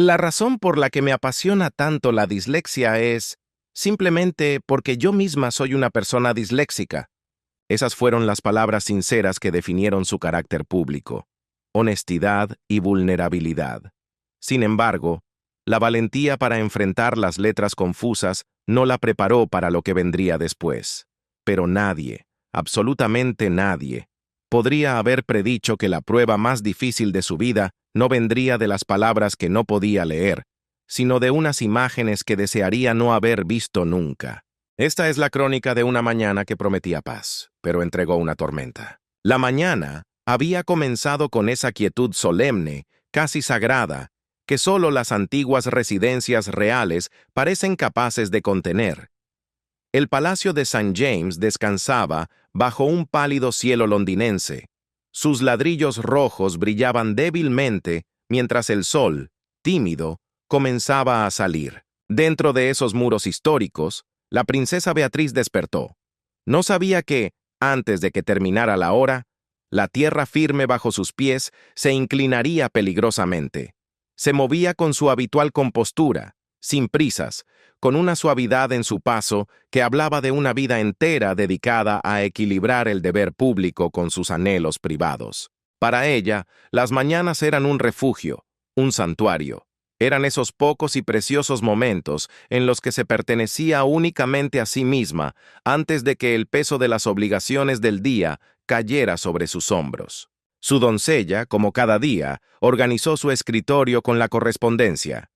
La razón por la que me apasiona tanto la dislexia es simplemente porque yo misma soy una persona disléxica. Esas fueron las palabras sinceras que definieron su carácter público: honestidad y vulnerabilidad. Sin embargo, la valentía para enfrentar las letras confusas no la preparó para lo que vendría después. Pero nadie, absolutamente nadie, podría haber predicho que la prueba más difícil de su vida no vendría de las palabras que no podía leer, sino de unas imágenes que desearía no haber visto nunca. Esta es la crónica de una mañana que prometía paz, pero entregó una tormenta. La mañana había comenzado con esa quietud solemne, casi sagrada, que solo las antiguas residencias reales parecen capaces de contener. El palacio de St. James descansaba bajo un pálido cielo londinense. Sus ladrillos rojos brillaban débilmente mientras el sol, tímido, comenzaba a salir. Dentro de esos muros históricos, la princesa Beatriz despertó. No sabía que, antes de que terminara la hora, la tierra firme bajo sus pies se inclinaría peligrosamente. Se movía con su habitual compostura, sin prisas, con una suavidad en su paso que hablaba de una vida entera dedicada a equilibrar el deber público con sus anhelos privados. Para ella, las mañanas eran un refugio, un santuario. Eran esos pocos y preciosos momentos en los que se pertenecía únicamente a sí misma antes de que el peso de las obligaciones del día cayera sobre sus hombros. Su doncella, como cada día, organizó su escritorio con la correspondencia.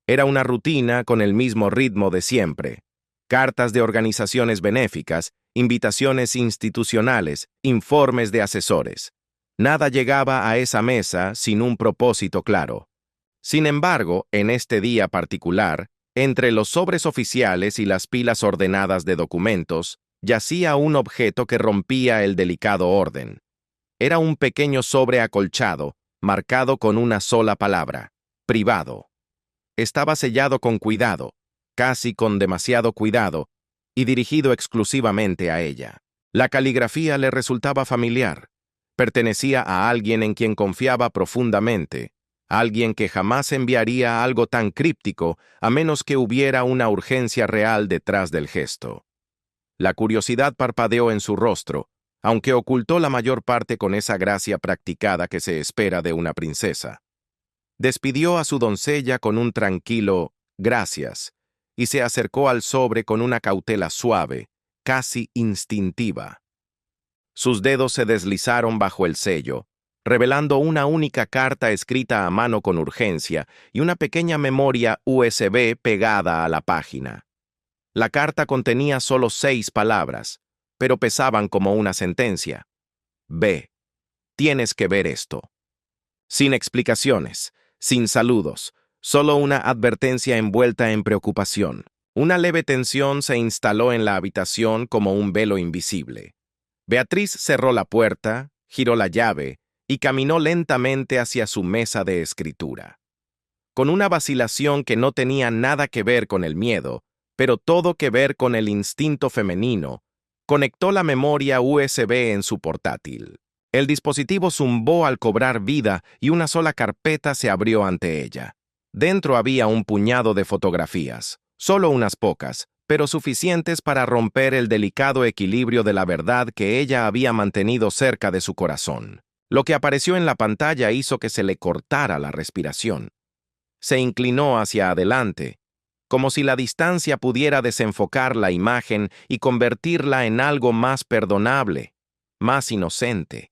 Era una rutina con el mismo ritmo de siempre: cartas de organizaciones benéficas, invitaciones institucionales, informes de asesores. Nada llegaba a esa mesa sin un propósito claro. Sin embargo, en este día particular, entre los sobres oficiales y las pilas ordenadas de documentos, yacía un objeto que rompía el delicado orden. Era un pequeño sobre acolchado, marcado con una sola palabra: privado. Estaba sellado con cuidado, casi con demasiado cuidado, y dirigido exclusivamente a ella. La caligrafía le resultaba familiar. Pertenecía a alguien en quien confiaba profundamente, alguien que jamás enviaría algo tan críptico a menos que hubiera una urgencia real detrás del gesto. La curiosidad parpadeó en su rostro, aunque ocultó la mayor parte con esa gracia practicada que se espera de una princesa. Despidió a su doncella con un tranquilo «gracias» y se acercó al sobre con una cautela suave, casi instintiva. Sus dedos se deslizaron bajo el sello, revelando una única carta escrita a mano con urgencia y una pequeña memoria USB pegada a la página. La carta contenía solo 6 palabras, pero pesaban como una sentencia. Ve, tienes que ver esto. Sin explicaciones, sin saludos, solo una advertencia envuelta en preocupación. Una leve tensión se instaló en la habitación como un velo invisible. Beatriz cerró la puerta, giró la llave y caminó lentamente hacia su mesa de escritura. Con una vacilación que no tenía nada que ver con el miedo, pero todo que ver con el instinto femenino, conectó la memoria USB en su portátil. El dispositivo zumbó al cobrar vida y una sola carpeta se abrió ante ella. Dentro había un puñado de fotografías, solo unas pocas, pero suficientes para romper el delicado equilibrio de la verdad que ella había mantenido cerca de su corazón. Lo que apareció en la pantalla hizo que se le cortara la respiración. Se inclinó hacia adelante, como si la distancia pudiera desenfocar la imagen y convertirla en algo más perdonable, más inocente.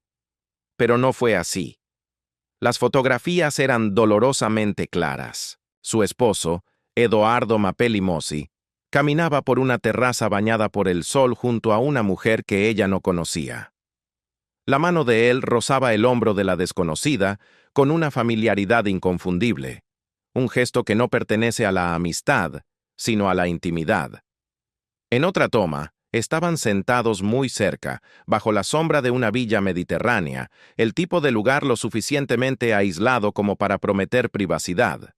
Pero no fue así. Las fotografías eran dolorosamente claras. Su esposo, Edoardo Mapelli-Mossi, caminaba por una terraza bañada por el sol junto a una mujer que ella no conocía. La mano de él rozaba el hombro de la desconocida con una familiaridad inconfundible, un gesto que no pertenece a la amistad, sino a la intimidad. En otra toma, estaban sentados muy cerca, bajo la sombra de una villa mediterránea, el tipo de lugar lo suficientemente aislado como para prometer privacidad.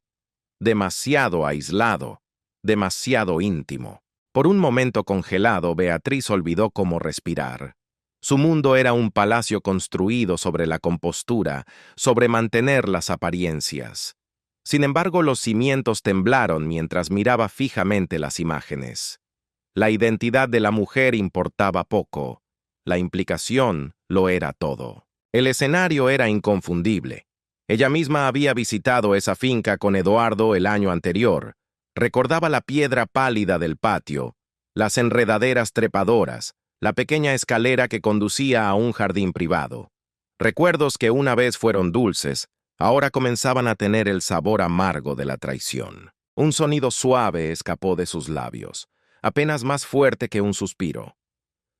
Demasiado aislado, demasiado íntimo. Por un momento congelado, Beatriz olvidó cómo respirar. Su mundo era un palacio construido sobre la compostura, sobre mantener las apariencias. Sin embargo, los cimientos temblaron mientras miraba fijamente las imágenes. La identidad de la mujer importaba poco. La implicación lo era todo. El escenario era inconfundible. Ella misma había visitado esa finca con Eduardo el año anterior. Recordaba la piedra pálida del patio, las enredaderas trepadoras, la pequeña escalera que conducía a un jardín privado. Recuerdos que una vez fueron dulces, ahora comenzaban a tener el sabor amargo de la traición. Un sonido suave escapó de sus labios, apenas más fuerte que un suspiro.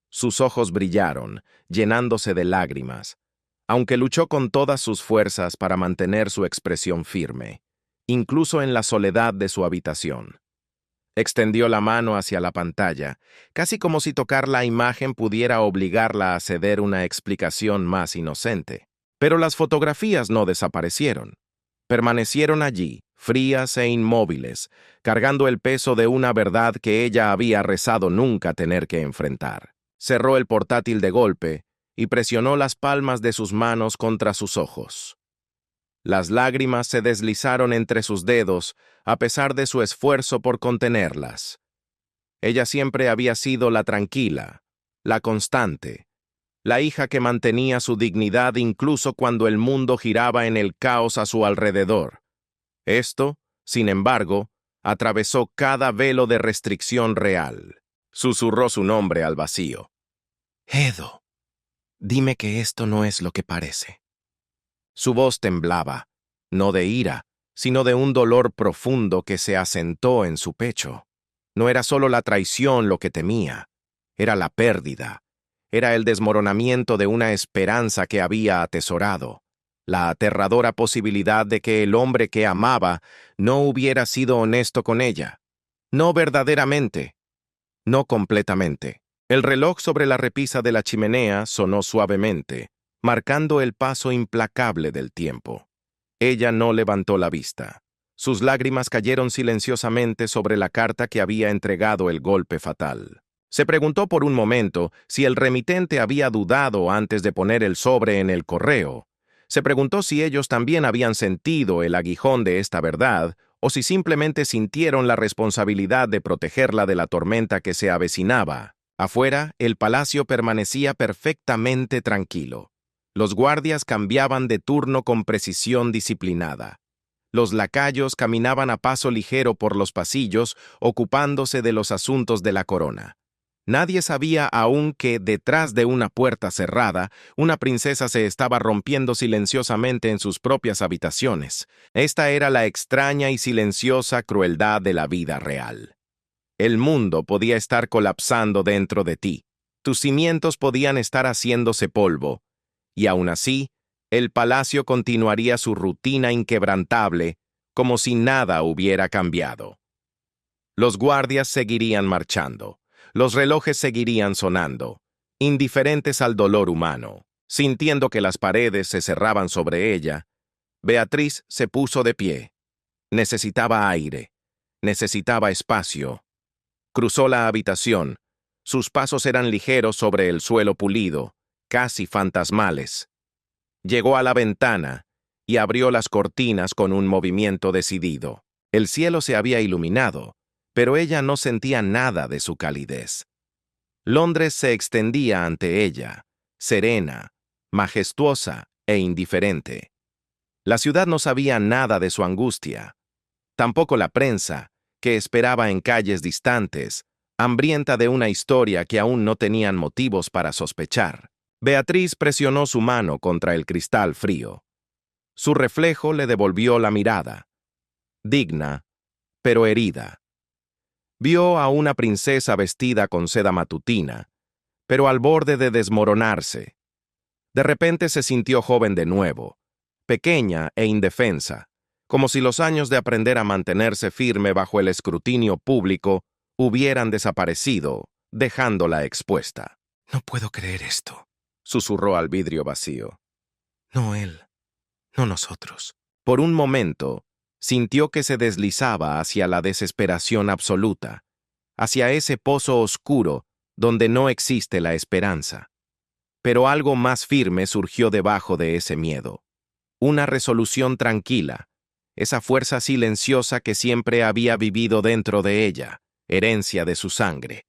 Sus ojos brillaron, llenándose de lágrimas, aunque luchó con todas sus fuerzas para mantener su expresión firme, incluso en la soledad de su habitación. Extendió la mano hacia la pantalla, casi como si tocar la imagen pudiera obligarla a ceder una explicación más inocente. Pero las fotografías no desaparecieron. Permanecieron allí, frías e inmóviles, cargando el peso de una verdad que ella había rezado nunca tener que enfrentar. Cerró el portátil de golpe y presionó las palmas de sus manos contra sus ojos. Las lágrimas se deslizaron entre sus dedos a pesar de su esfuerzo por contenerlas. Ella siempre había sido la tranquila, la constante, la hija que mantenía su dignidad incluso cuando el mundo giraba en el caos a su alrededor. Esto, sin embargo, atravesó cada velo de restricción real. Susurró su nombre al vacío. Edo, dime que esto no es lo que parece. Su voz temblaba, no de ira, sino de un dolor profundo que se asentó en su pecho. No era solo la traición lo que temía, era la pérdida, era el desmoronamiento de una esperanza que había atesorado, la aterradora posibilidad de que el hombre que amaba no hubiera sido honesto con ella, no verdaderamente, no completamente. El reloj sobre la repisa de la chimenea sonó suavemente, marcando el paso implacable del tiempo. Ella no levantó la vista. Sus lágrimas cayeron silenciosamente sobre la carta que había entregado el golpe fatal. Se preguntó por un momento si el remitente había dudado antes de poner el sobre en el correo. Se preguntó si ellos también habían sentido el aguijón de esta verdad o si simplemente sintieron la responsabilidad de protegerla de la tormenta que se avecinaba. Afuera, el palacio permanecía perfectamente tranquilo. Los guardias cambiaban de turno con precisión disciplinada. Los lacayos caminaban a paso ligero por los pasillos, ocupándose de los asuntos de la corona. Nadie sabía aún que, detrás de una puerta cerrada, una princesa se estaba rompiendo silenciosamente en sus propias habitaciones. Esta era la extraña y silenciosa crueldad de la vida real. El mundo podía estar colapsando dentro de ti. Tus cimientos podían estar haciéndose polvo. Y aún así, el palacio continuaría su rutina inquebrantable, como si nada hubiera cambiado. Los guardias seguirían marchando. Los relojes seguirían sonando, indiferentes al dolor humano. Sintiendo que las paredes se cerraban sobre ella, Beatriz se puso de pie. Necesitaba aire. Necesitaba espacio. Cruzó la habitación. Sus pasos eran ligeros sobre el suelo pulido, casi fantasmales. Llegó a la ventana y abrió las cortinas con un movimiento decidido. El cielo se había iluminado, pero ella no sentía nada de su calidez. Londres se extendía ante ella, serena, majestuosa e indiferente. La ciudad no sabía nada de su angustia. Tampoco la prensa, que esperaba en calles distantes, hambrienta de una historia que aún no tenían motivos para sospechar. Beatriz presionó su mano contra el cristal frío. Su reflejo le devolvió la mirada. Digna, pero herida. Vio a una princesa vestida con seda matutina, pero al borde de desmoronarse. De repente se sintió joven de nuevo, pequeña e indefensa, como si los años de aprender a mantenerse firme bajo el escrutinio público hubieran desaparecido, dejándola expuesta. «No puedo creer esto», susurró al vidrio vacío. «No él, no nosotros». Por un momento, sintió que se deslizaba hacia la desesperación absoluta, hacia ese pozo oscuro donde no existe la esperanza. Pero algo más firme surgió debajo de ese miedo. Una resolución tranquila, esa fuerza silenciosa que siempre había vivido dentro de ella, herencia de su sangre.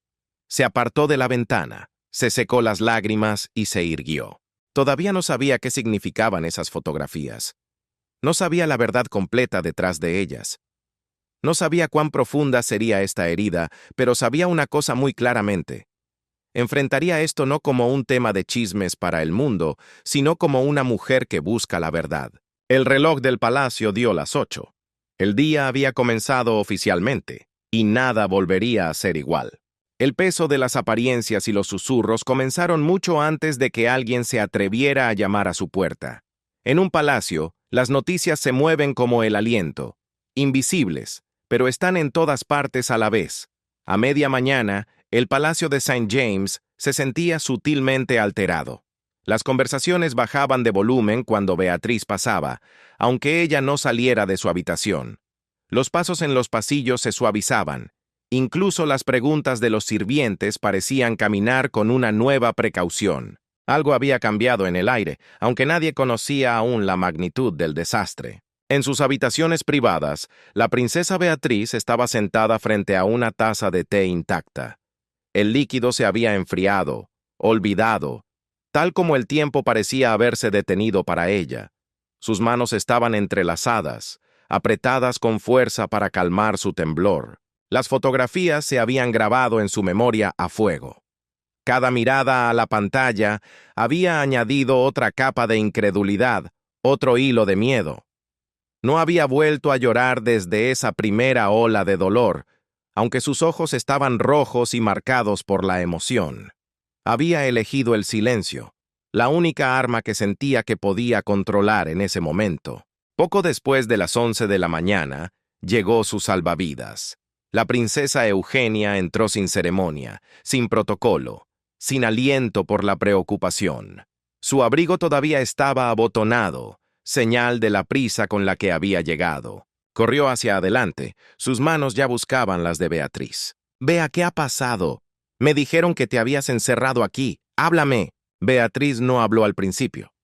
Se apartó de la ventana, se secó las lágrimas y se irguió. Todavía no sabía qué significaban esas fotografías. No sabía la verdad completa detrás de ellas. No sabía cuán profunda sería esta herida, pero sabía una cosa muy claramente. Enfrentaría esto no como un tema de chismes para el mundo, sino como una mujer que busca la verdad. El reloj del palacio dio las 8. El día había comenzado oficialmente, y nada volvería a ser igual. El peso de las apariencias y los susurros comenzaron mucho antes de que alguien se atreviera a llamar a su puerta. En un palacio, las noticias se mueven como el aliento, invisibles, pero están en todas partes a la vez. A media mañana, el palacio de St. James se sentía sutilmente alterado. Las conversaciones bajaban de volumen cuando Beatriz pasaba, aunque ella no saliera de su habitación. Los pasos en los pasillos se suavizaban. Incluso las preguntas de los sirvientes parecían caminar con una nueva precaución. Algo había cambiado en el aire, aunque nadie conocía aún la magnitud del desastre. En sus habitaciones privadas, la princesa Beatriz estaba sentada frente a una taza de té intacta. El líquido se había enfriado, olvidado, tal como el tiempo parecía haberse detenido para ella. Sus manos estaban entrelazadas, apretadas con fuerza para calmar su temblor. Las fotografías se habían grabado en su memoria a fuego. Cada mirada a la pantalla había añadido otra capa de incredulidad, otro hilo de miedo. No había vuelto a llorar desde esa primera ola de dolor, aunque sus ojos estaban rojos y marcados por la emoción. Había elegido el silencio, la única arma que sentía que podía controlar en ese momento. Poco después de las 11 de la mañana, llegó su salvavidas. La princesa Eugenia entró sin ceremonia, sin protocolo, sin aliento por la preocupación. Su abrigo todavía estaba abotonado, señal de la prisa con la que había llegado. Corrió hacia adelante, sus manos ya buscaban las de Beatriz. «Bea, ¿qué ha pasado? Me dijeron que te habías encerrado aquí. Háblame». Beatriz no habló al principio.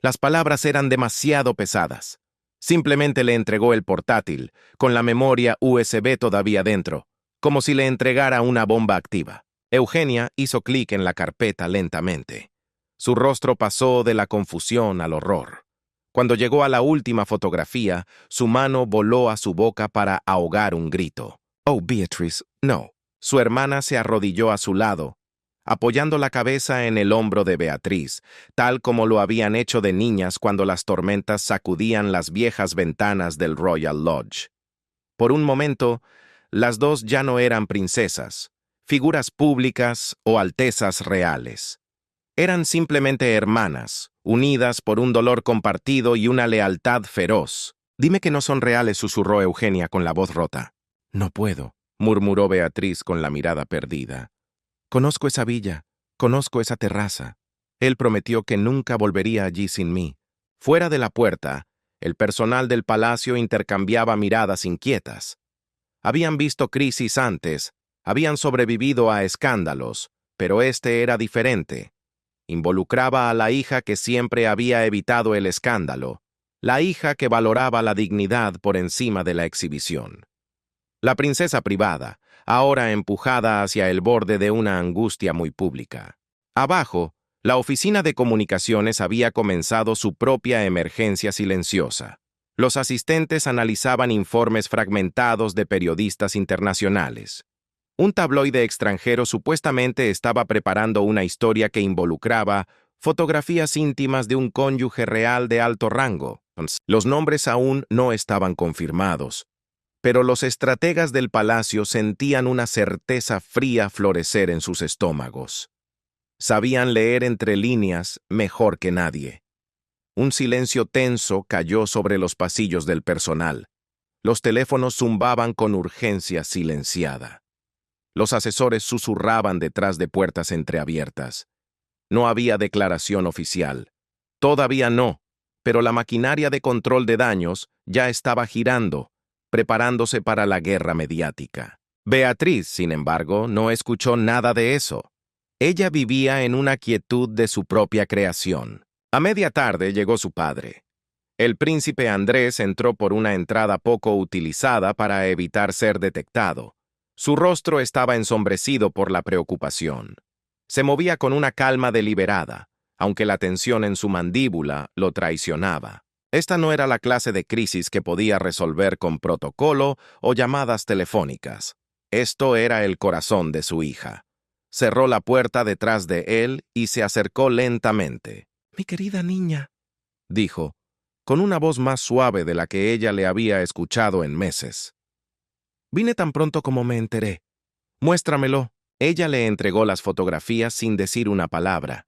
Las palabras eran demasiado pesadas. Simplemente le entregó el portátil, con la memoria USB todavía dentro, como si le entregara una bomba activa. Eugenia hizo clic en la carpeta lentamente. Su rostro pasó de la confusión al horror. Cuando llegó a la última fotografía, su mano voló a su boca para ahogar un grito. «Oh, Beatrice, no». Su hermana se arrodilló a su lado, apoyando la cabeza en el hombro de Beatriz, tal como lo habían hecho de niñas cuando las tormentas sacudían las viejas ventanas del Royal Lodge. Por un momento, las dos ya no eran princesas, figuras públicas o altezas reales. Eran simplemente hermanas, unidas por un dolor compartido y una lealtad feroz. «Dime que no son reales», susurró Eugenia con la voz rota. «No puedo», murmuró Beatriz con la mirada perdida. «Conozco esa villa, conozco esa terraza. Él prometió que nunca volvería allí sin mí». Fuera de la puerta, el personal del palacio intercambiaba miradas inquietas. Habían visto crisis antes, habían sobrevivido a escándalos, pero este era diferente. Involucraba a la hija que siempre había evitado el escándalo, la hija que valoraba la dignidad por encima de la exhibición. La princesa privada, ahora empujada hacia el borde de una angustia muy pública. Abajo, la oficina de comunicaciones había comenzado su propia emergencia silenciosa. Los asistentes analizaban informes fragmentados de periodistas internacionales. Un tabloide extranjero supuestamente estaba preparando una historia que involucraba fotografías íntimas de un cónyuge real de alto rango. Los nombres aún no estaban confirmados, pero los estrategas del palacio sentían una certeza fría florecer en sus estómagos. Sabían leer entre líneas mejor que nadie. Un silencio tenso cayó sobre los pasillos del personal. Los teléfonos zumbaban con urgencia silenciada. Los asesores susurraban detrás de puertas entreabiertas. No había declaración oficial. Todavía no, pero la maquinaria de control de daños ya estaba girando, preparándose para la guerra mediática. Beatriz, sin embargo, no escuchó nada de eso. Ella vivía en una quietud de su propia creación. A media tarde llegó su padre. El príncipe Andrés entró por una entrada poco utilizada para evitar ser detectado. Su rostro estaba ensombrecido por la preocupación. Se movía con una calma deliberada, aunque la tensión en su mandíbula lo traicionaba. Esta no era la clase de crisis que podía resolver con protocolo o llamadas telefónicas. Esto era el corazón de su hija. Cerró la puerta detrás de él y se acercó lentamente. «Mi querida niña», dijo, con una voz más suave de la que ella le había escuchado en meses. «Vine tan pronto como me enteré. Muéstramelo». Ella le entregó las fotografías sin decir una palabra.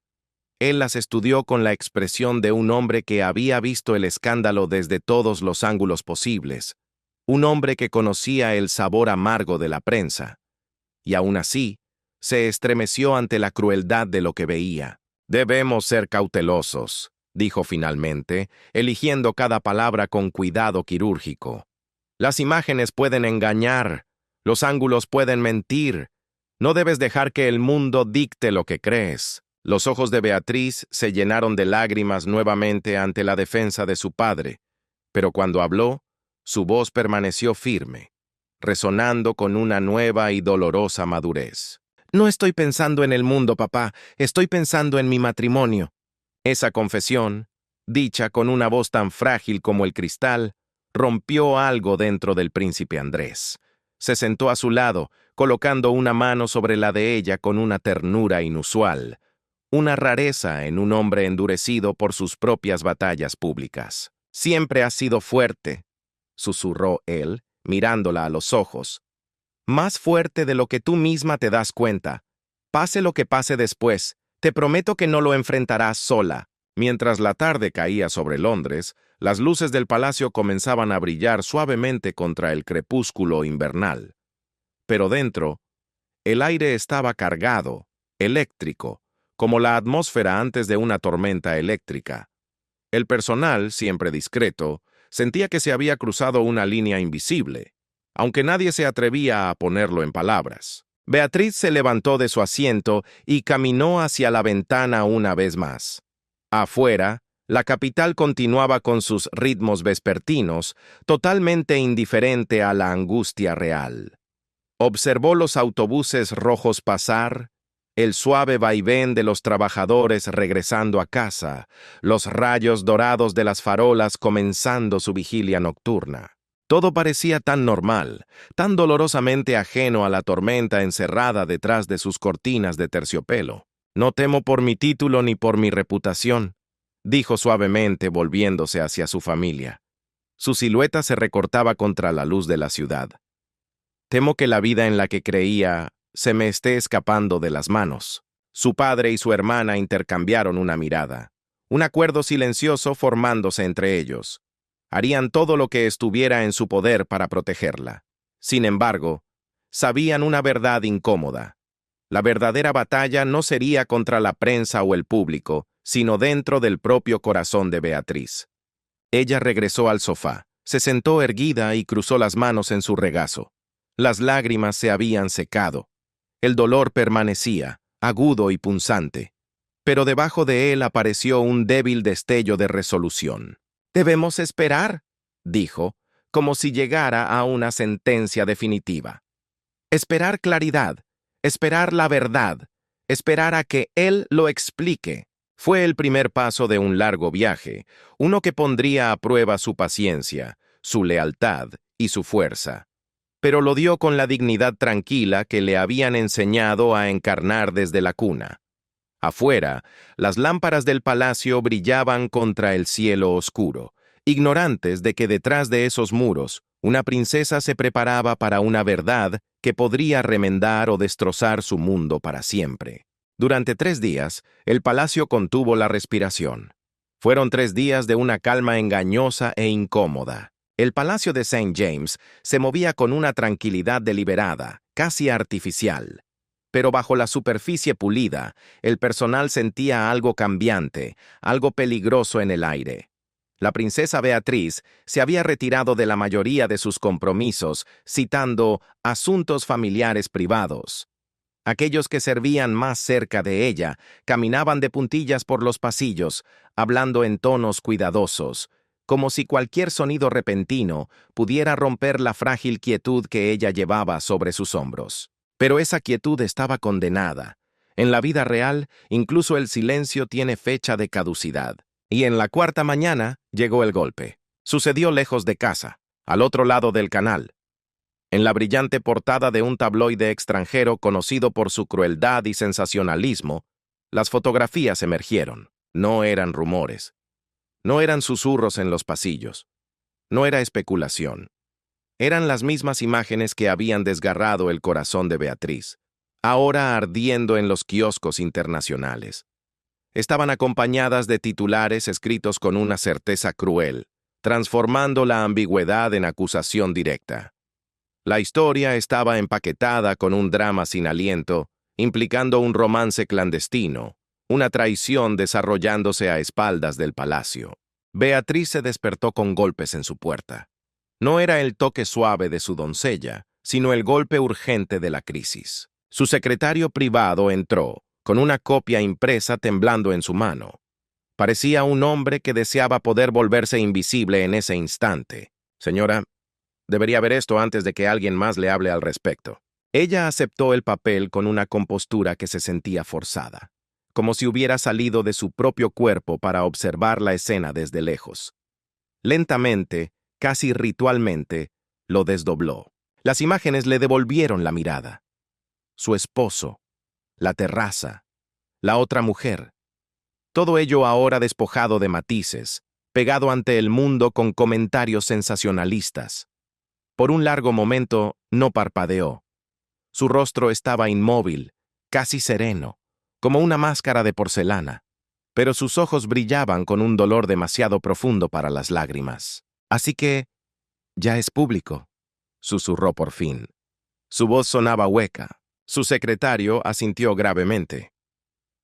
Él las estudió con la expresión de un hombre que había visto el escándalo desde todos los ángulos posibles, un hombre que conocía el sabor amargo de la prensa. Y aún así, se estremeció ante la crueldad de lo que veía. «Debemos ser cautelosos», dijo finalmente, eligiendo cada palabra con cuidado quirúrgico. «Las imágenes pueden engañar, los ángulos pueden mentir. No debes dejar que el mundo dicte lo que crees». Los ojos de Beatriz se llenaron de lágrimas nuevamente ante la defensa de su padre, pero cuando habló, su voz permaneció firme, resonando con una nueva y dolorosa madurez. «No estoy pensando en el mundo, papá, estoy pensando en mi matrimonio». Esa confesión, dicha con una voz tan frágil como el cristal, rompió algo dentro del príncipe Andrés. Se sentó a su lado, colocando una mano sobre la de ella con una ternura inusual, una rareza en un hombre endurecido por sus propias batallas públicas. «Siempre has sido fuerte», susurró él, mirándola a los ojos. «Más fuerte de lo que tú misma te das cuenta. Pase lo que pase después, te prometo que no lo enfrentarás sola». Mientras la tarde caía sobre Londres, las luces del palacio comenzaban a brillar suavemente contra el crepúsculo invernal. Pero dentro, el aire estaba cargado, eléctrico, como la atmósfera antes de una tormenta eléctrica. El personal, siempre discreto, sentía que se había cruzado una línea invisible, aunque nadie se atrevía a ponerlo en palabras. Beatriz se levantó de su asiento y caminó hacia la ventana una vez más. Afuera, la capital continuaba con sus ritmos vespertinos, totalmente indiferente a la angustia real. Observó los autobuses rojos pasar, el suave vaivén de los trabajadores regresando a casa, los rayos dorados de las farolas comenzando su vigilia nocturna. Todo parecía tan normal, tan dolorosamente ajeno a la tormenta encerrada detrás de sus cortinas de terciopelo. «No temo por mi título ni por mi reputación», dijo suavemente volviéndose hacia su familia. Su silueta se recortaba contra la luz de la ciudad. «Temo que la vida en la que creía se me esté escapando de las manos». Su padre y su hermana intercambiaron una mirada, un acuerdo silencioso formándose entre ellos. Harían todo lo que estuviera en su poder para protegerla. Sin embargo, sabían una verdad incómoda. La verdadera batalla no sería contra la prensa o el público, sino dentro del propio corazón de Beatriz. Ella regresó al sofá, se sentó erguida y cruzó las manos en su regazo. Las lágrimas se habían secado. El dolor permanecía, agudo y punzante. Pero debajo de él apareció un débil destello de resolución. «Debemos esperar», dijo, como si llegara a una sentencia definitiva. «Esperar claridad, esperar la verdad, esperar a que él lo explique». Fue el primer paso de un largo viaje, uno que pondría a prueba su paciencia, su lealtad y su fuerza. Pero lo dio con la dignidad tranquila que le habían enseñado a encarnar desde la cuna. Afuera, las lámparas del palacio brillaban contra el cielo oscuro, ignorantes de que detrás de esos muros, una princesa se preparaba para una verdad que podría remendar o destrozar su mundo para siempre. Durante 3 días, el palacio contuvo la respiración. Fueron 3 días de una calma engañosa e incómoda. El palacio de St. James se movía con una tranquilidad deliberada, casi artificial. Pero bajo la superficie pulida, el personal sentía algo cambiante, algo peligroso en el aire. La princesa Beatriz se había retirado de la mayoría de sus compromisos, citando asuntos familiares privados. Aquellos que servían más cerca de ella caminaban de puntillas por los pasillos, hablando en tonos cuidadosos, como si cualquier sonido repentino pudiera romper la frágil quietud que ella llevaba sobre sus hombros. Pero esa quietud estaba condenada. En la vida real, incluso el silencio tiene fecha de caducidad. Y en la cuarta mañana llegó el golpe. Sucedió lejos de casa, al otro lado del canal. En la brillante portada de un tabloide extranjero conocido por su crueldad y sensacionalismo, las fotografías emergieron. No eran rumores. No eran susurros en los pasillos. No era especulación. Eran las mismas imágenes que habían desgarrado el corazón de Beatriz, ahora ardiendo en los kioscos internacionales. Estaban acompañadas de titulares escritos con una certeza cruel, transformando la ambigüedad en acusación directa. La historia estaba empaquetada con un drama sin aliento, implicando un romance clandestino, una traición desarrollándose a espaldas del palacio. Beatriz se despertó con golpes en su puerta. No era el toque suave de su doncella, sino el golpe urgente de la crisis. Su secretario privado entró, con una copia impresa temblando en su mano. Parecía un hombre que deseaba poder volverse invisible en ese instante. Señora, debería ver esto antes de que alguien más le hable al respecto. Ella aceptó el papel con una compostura que se sentía forzada, como si hubiera salido de su propio cuerpo para observar la escena desde lejos. Lentamente, casi ritualmente, lo desdobló. Las imágenes le devolvieron la mirada. Su esposo, la terraza, la otra mujer. Todo ello ahora despojado de matices, pegado ante el mundo con comentarios sensacionalistas. Por un largo momento no parpadeó. Su rostro estaba inmóvil, casi sereno, como una máscara de porcelana, pero sus ojos brillaban con un dolor demasiado profundo para las lágrimas. Así que, ya es público, susurró por fin. Su voz sonaba hueca. Su secretario asintió gravemente.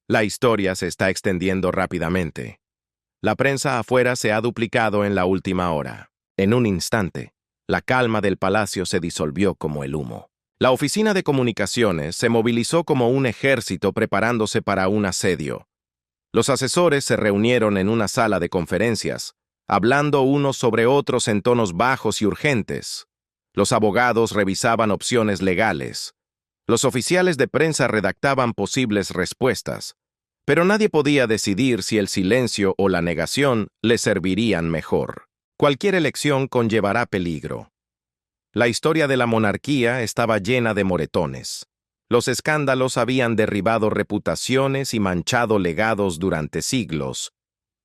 La historia se está extendiendo rápidamente. La prensa afuera se ha duplicado en la última hora. En un instante, la calma del palacio se disolvió como el humo. La oficina de comunicaciones se movilizó como un ejército preparándose para un asedio. Los asesores se reunieron en una sala de conferencias, hablando unos sobre otros en tonos bajos y urgentes. Los abogados revisaban opciones legales. Los oficiales de prensa redactaban posibles respuestas, pero nadie podía decidir si el silencio o la negación le servirían mejor. Cualquier elección conllevará peligro. La historia de la monarquía estaba llena de moretones. Los escándalos habían derribado reputaciones y manchado legados durante siglos.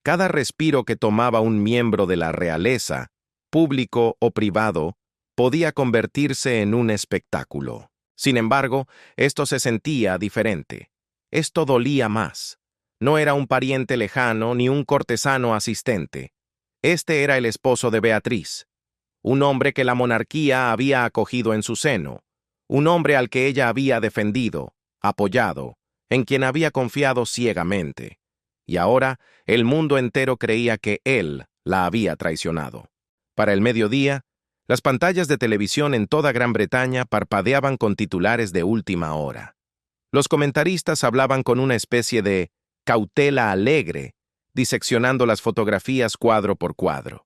Cada respiro que tomaba un miembro de la realeza, público o privado, podía convertirse en un espectáculo. Sin embargo, esto se sentía diferente. Esto dolía más. No era un pariente lejano ni un cortesano asistente. Este era el esposo de Beatriz, un hombre que la monarquía había acogido en su seno, un hombre al que ella había defendido, apoyado, en quien había confiado ciegamente. Y ahora el mundo entero creía que él la había traicionado. Para el mediodía, las pantallas de televisión en toda Gran Bretaña parpadeaban con titulares de última hora. Los comentaristas hablaban con una especie de cautela alegre, diseccionando las fotografías cuadro por cuadro.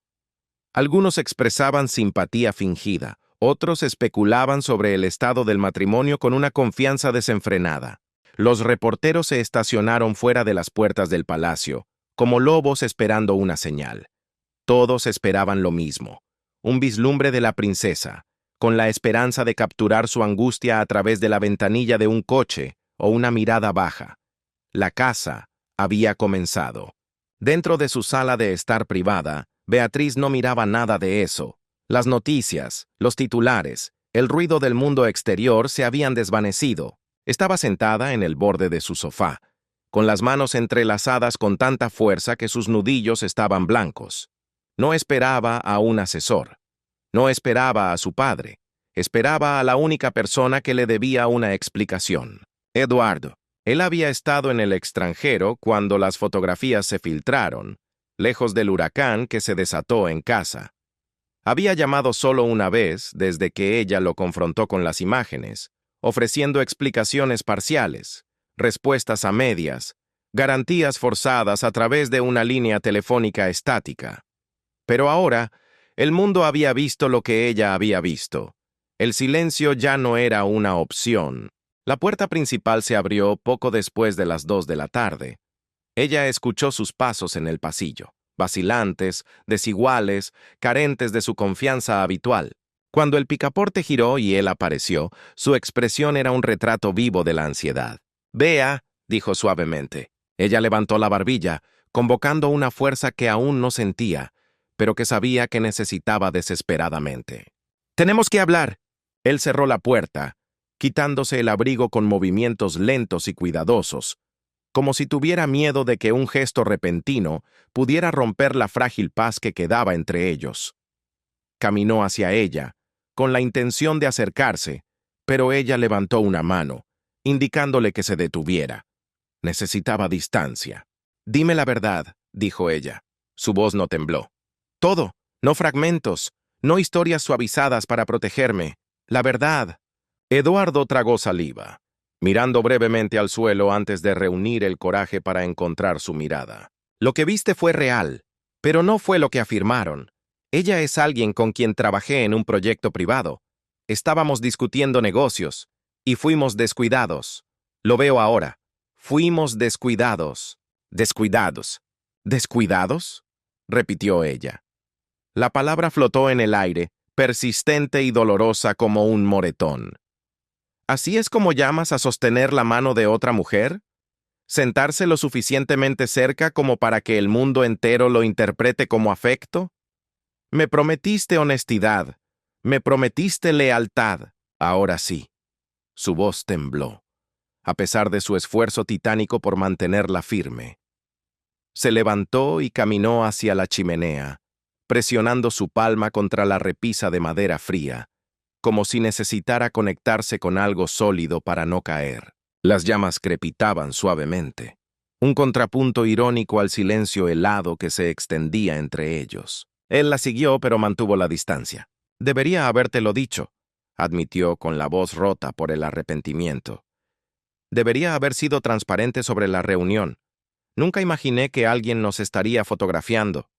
Algunos expresaban simpatía fingida, otros especulaban sobre el estado del matrimonio con una confianza desenfrenada. Los reporteros se estacionaron fuera de las puertas del palacio, como lobos esperando una señal. Todos esperaban lo mismo, un vislumbre de la princesa, con la esperanza de capturar su angustia a través de la ventanilla de un coche o una mirada baja. La caza había comenzado. Dentro de su sala de estar privada, Beatriz no miraba nada de eso. Las noticias, los titulares, el ruido del mundo exterior se habían desvanecido. Estaba sentada en el borde de su sofá, con las manos entrelazadas con tanta fuerza que sus nudillos estaban blancos. No esperaba a un asesor. No esperaba a su padre. Esperaba a la única persona que le debía una explicación. Eduardo. Él había estado en el extranjero cuando las fotografías se filtraron, lejos del huracán que se desató en casa. Había llamado solo una vez desde que ella lo confrontó con las imágenes, ofreciendo explicaciones parciales, respuestas a medias, garantías forzadas a través de una línea telefónica estática. Pero ahora, el mundo había visto lo que ella había visto. El silencio ya no era una opción. La puerta principal se abrió poco después de las 2 de la tarde. Ella escuchó sus pasos en el pasillo, vacilantes, desiguales, carentes de su confianza habitual. Cuando el picaporte giró y él apareció, su expresión era un retrato vivo de la ansiedad. «Vea», dijo suavemente. Ella levantó la barbilla, convocando una fuerza que aún no sentía, pero que sabía que necesitaba desesperadamente. «Tenemos que hablar». Él cerró la puerta, quitándose el abrigo con movimientos lentos y cuidadosos, como si tuviera miedo de que un gesto repentino pudiera romper la frágil paz que quedaba entre ellos. Caminó hacia ella, con la intención de acercarse, pero ella levantó una mano, indicándole que se detuviera. Necesitaba distancia. «Dime la verdad», dijo ella. Su voz no tembló. «Todo, no fragmentos, no historias suavizadas para protegerme. La verdad». Eduardo tragó saliva, mirando brevemente al suelo antes de reunir el coraje para encontrar su mirada. «Lo que viste fue real, pero no fue lo que afirmaron. Ella es alguien con quien trabajé en un proyecto privado. Estábamos discutiendo negocios, y fuimos descuidados. Lo veo ahora. Fuimos descuidados». «¿Descuidados? ¿Descuidados?», repitió ella. La palabra flotó en el aire, persistente y dolorosa como un moretón. «¿Así es como llamas a sostener la mano de otra mujer? ¿Sentarse lo suficientemente cerca como para que el mundo entero lo interprete como afecto? Me prometiste honestidad, me prometiste lealtad. Ahora sí». Su voz tembló, a pesar de su esfuerzo titánico por mantenerla firme. Se levantó y caminó hacia la chimenea, presionando su palma contra la repisa de madera fría, como si necesitara conectarse con algo sólido para no caer. Las llamas crepitaban suavemente, un contrapunto irónico al silencio helado que se extendía entre ellos. Él la siguió, pero mantuvo la distancia. «Debería habértelo dicho», admitió con la voz rota por el arrepentimiento. «Debería haber sido transparente sobre la reunión. Nunca imaginé que alguien nos estaría fotografiando.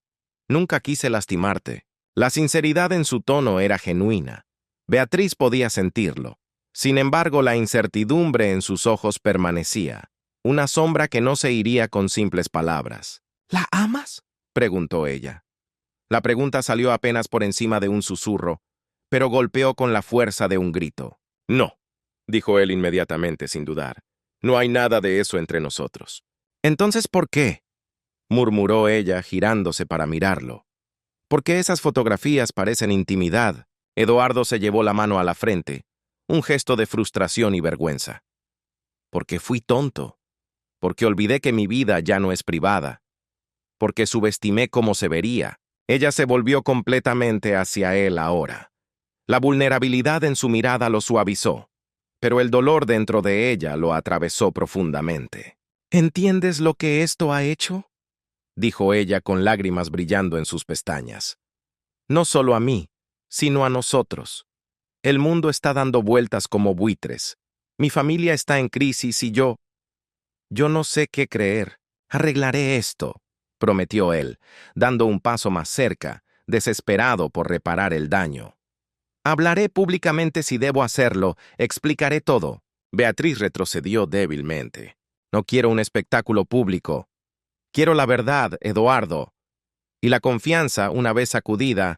Nunca quise lastimarte». La sinceridad en su tono era genuina. Beatriz podía sentirlo. Sin embargo, la incertidumbre en sus ojos permanecía, una sombra que no se iría con simples palabras. «¿La amas?», preguntó ella. La pregunta salió apenas por encima de un susurro, pero golpeó con la fuerza de un grito. «No», dijo él inmediatamente sin dudar. «No hay nada de eso entre nosotros». «Entonces, ¿por qué?», murmuró ella, girándose para mirarlo. «¿Por qué esas fotografías parecen intimidad?». Eduardo se llevó la mano a la frente, un gesto de frustración y vergüenza. «Porque fui tonto. Porque olvidé que mi vida ya no es privada. Porque subestimé cómo se vería». Ella se volvió completamente hacia él ahora. La vulnerabilidad en su mirada lo suavizó, pero el dolor dentro de ella lo atravesó profundamente. «¿Entiendes lo que esto ha hecho?», dijo ella con lágrimas brillando en sus pestañas. «No solo a mí, sino a nosotros. El mundo está dando vueltas como buitres. Mi familia está en crisis y yo no sé qué creer. Arreglaré esto», prometió él, dando un paso más cerca, desesperado por reparar el daño. «Hablaré públicamente si debo hacerlo, explicaré todo». Beatriz retrocedió débilmente. «No quiero un espectáculo público. Quiero la verdad, Eduardo. Y la confianza, una vez sacudida,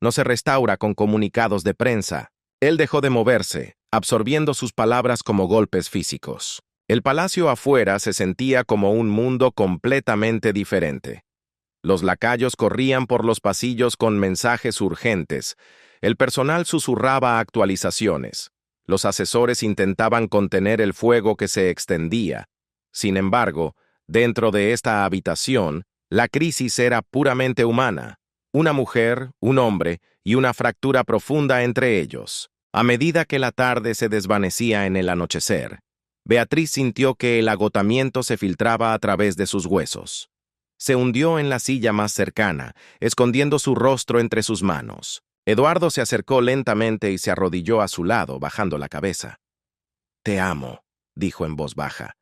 no se restaura con comunicados de prensa». Él dejó de moverse, absorbiendo sus palabras como golpes físicos. El palacio afuera se sentía como un mundo completamente diferente. Los lacayos corrían por los pasillos con mensajes urgentes. El personal susurraba actualizaciones. Los asesores intentaban contener el fuego que se extendía. Sin embargo, dentro de esta habitación, la crisis era puramente humana. Una mujer, un hombre y una fractura profunda entre ellos. A medida que la tarde se desvanecía en el anochecer, Beatriz sintió que el agotamiento se filtraba a través de sus huesos. Se hundió en la silla más cercana, escondiendo su rostro entre sus manos. Eduardo se acercó lentamente y se arrodilló a su lado, bajando la cabeza. «Te amo», dijo en voz baja,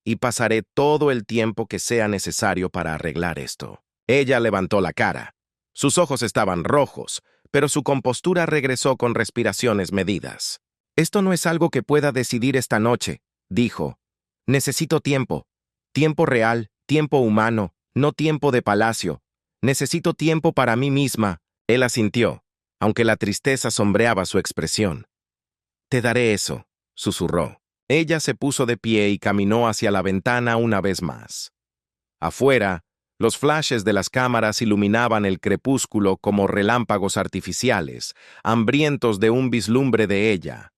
«y pasaré todo el tiempo que sea necesario para arreglar esto». Ella levantó la cara. Sus ojos estaban rojos, pero su compostura regresó con respiraciones medidas. «Esto no es algo que pueda decidir esta noche», dijo. «Necesito tiempo. Tiempo real, tiempo humano, no tiempo de palacio. Necesito tiempo para mí misma». Él asintió, aunque la tristeza sombreaba su expresión. «Te daré eso», susurró. Ella se puso de pie y caminó hacia la ventana una vez más. Afuera, los flashes de las cámaras iluminaban el crepúsculo como relámpagos artificiales, hambrientos de un vislumbre de ella.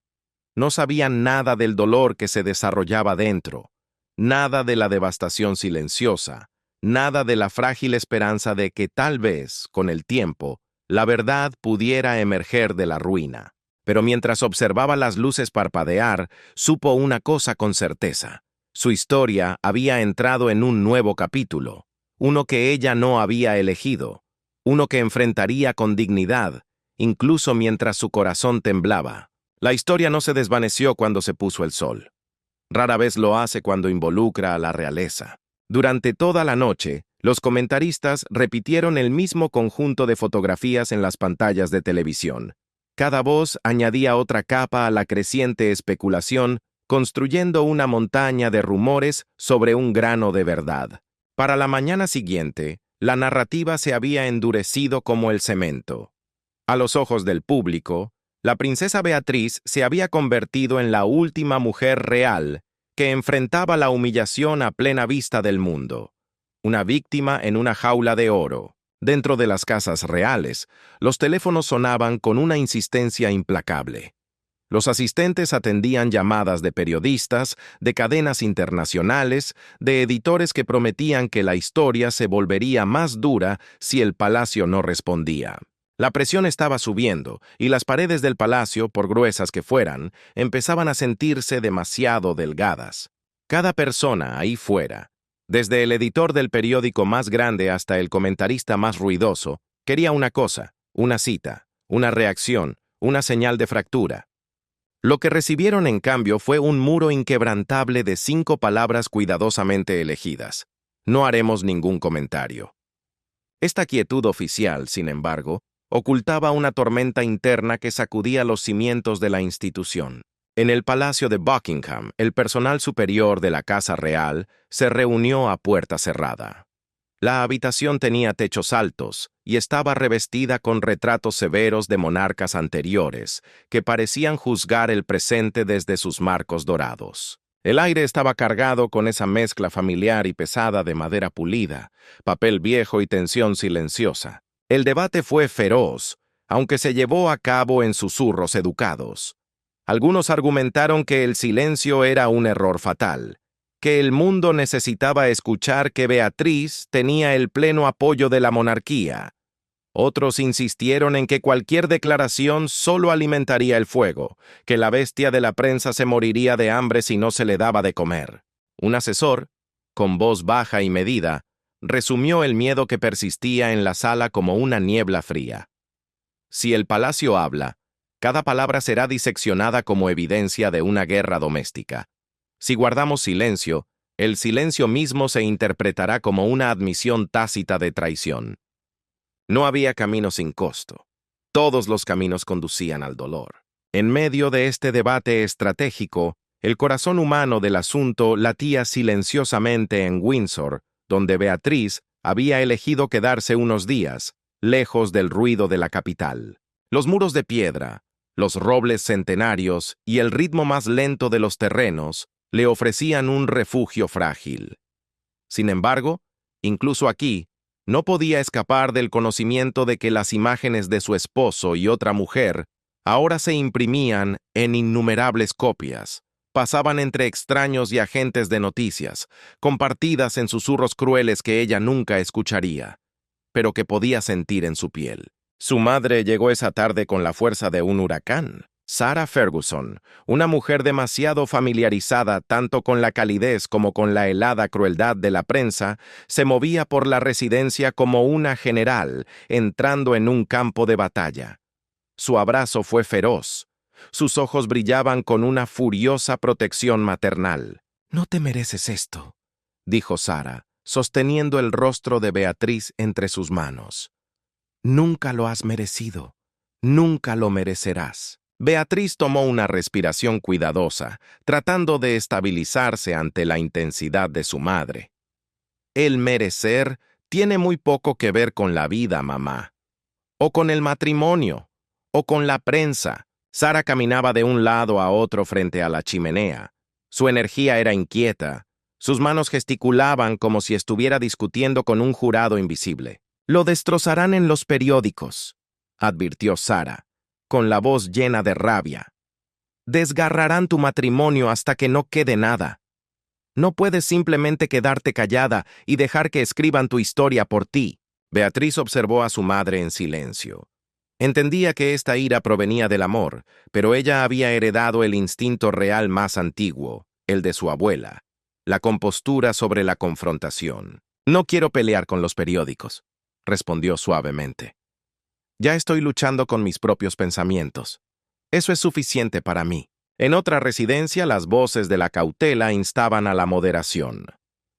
No sabían nada del dolor que se desarrollaba dentro, nada de la devastación silenciosa, nada de la frágil esperanza de que tal vez, con el tiempo, la verdad pudiera emerger de la ruina. Pero mientras observaba las luces parpadear, supo una cosa con certeza. Su historia había entrado en un nuevo capítulo, uno que ella no había elegido, uno que enfrentaría con dignidad, incluso mientras su corazón temblaba. La historia no se desvaneció cuando se puso el sol. Rara vez lo hace cuando involucra a la realeza. Durante toda la noche, los comentaristas repitieron el mismo conjunto de fotografías en las pantallas de televisión. Cada voz añadía otra capa a la creciente especulación, construyendo una montaña de rumores sobre un grano de verdad. Para la mañana siguiente, la narrativa se había endurecido como el cemento. A los ojos del público, la princesa Beatriz se había convertido en la última mujer real que enfrentaba la humillación a plena vista del mundo. Una víctima en una jaula de oro. Dentro de las casas reales, los teléfonos sonaban con una insistencia implacable. Los asistentes atendían llamadas de periodistas, de cadenas internacionales, de editores que prometían que la historia se volvería más dura si el palacio no respondía. La presión estaba subiendo, y las paredes del palacio, por gruesas que fueran, empezaban a sentirse demasiado delgadas. Cada persona ahí fuera, desde el editor del periódico más grande hasta el comentarista más ruidoso, quería una cosa, una cita, una reacción, una señal de fractura. Lo que recibieron, en cambio, fue un muro inquebrantable de 5 palabras cuidadosamente elegidas. No haremos ningún comentario. Esta quietud oficial, sin embargo, ocultaba una tormenta interna que sacudía los cimientos de la institución. En el Palacio de Buckingham, el personal superior de la Casa Real se reunió a puerta cerrada. La habitación tenía techos altos y estaba revestida con retratos severos de monarcas anteriores, que parecían juzgar el presente desde sus marcos dorados. El aire estaba cargado con esa mezcla familiar y pesada de madera pulida, papel viejo y tensión silenciosa. El debate fue feroz, aunque se llevó a cabo en susurros educados. Algunos argumentaron que el silencio era un error fatal, que el mundo necesitaba escuchar que Beatriz tenía el pleno apoyo de la monarquía. Otros insistieron en que cualquier declaración solo alimentaría el fuego, que la bestia de la prensa se moriría de hambre si no se le daba de comer. Un asesor, con voz baja y medida, resumió el miedo que persistía en la sala como una niebla fría. Si el palacio habla, cada palabra será diseccionada como evidencia de una guerra doméstica. Si guardamos silencio, el silencio mismo se interpretará como una admisión tácita de traición. No había camino sin costo. Todos los caminos conducían al dolor. En medio de este debate estratégico, el corazón humano del asunto latía silenciosamente en Windsor, donde Beatriz había elegido quedarse unos días, lejos del ruido de la capital. Los muros de piedra, los robles centenarios y el ritmo más lento de los terrenos le ofrecían un refugio frágil. Sin embargo, incluso aquí, no podía escapar del conocimiento de que las imágenes de su esposo y otra mujer ahora se imprimían en innumerables copias, pasaban entre extraños y agentes de noticias, compartidas en susurros crueles que ella nunca escucharía, pero que podía sentir en su piel. Su madre llegó esa tarde con la fuerza de un huracán. Sarah Ferguson, una mujer demasiado familiarizada tanto con la calidez como con la helada crueldad de la prensa, se movía por la residencia como una general entrando en un campo de batalla. Su abrazo fue feroz. Sus ojos brillaban con una furiosa protección maternal. «No te mereces esto», dijo Sarah, sosteniendo el rostro de Beatriz entre sus manos. Nunca lo has merecido. Nunca lo merecerás. Beatriz tomó una respiración cuidadosa, tratando de estabilizarse ante la intensidad de su madre. El merecer tiene muy poco que ver con la vida, mamá. O con el matrimonio. O con la prensa. Sara caminaba de un lado a otro frente a la chimenea. Su energía era inquieta. Sus manos gesticulaban como si estuviera discutiendo con un jurado invisible. Lo destrozarán en los periódicos, advirtió Sara, con la voz llena de rabia. Desgarrarán tu matrimonio hasta que no quede nada. No puedes simplemente quedarte callada y dejar que escriban tu historia por ti. Beatriz observó a su madre en silencio. Entendía que esta ira provenía del amor, pero ella había heredado el instinto real más antiguo, el de su abuela, la compostura sobre la confrontación. No quiero pelear con los periódicos, respondió suavemente. Ya estoy luchando con mis propios pensamientos. Eso es suficiente para mí. En otra residencia, las voces de la cautela instaban a la moderación.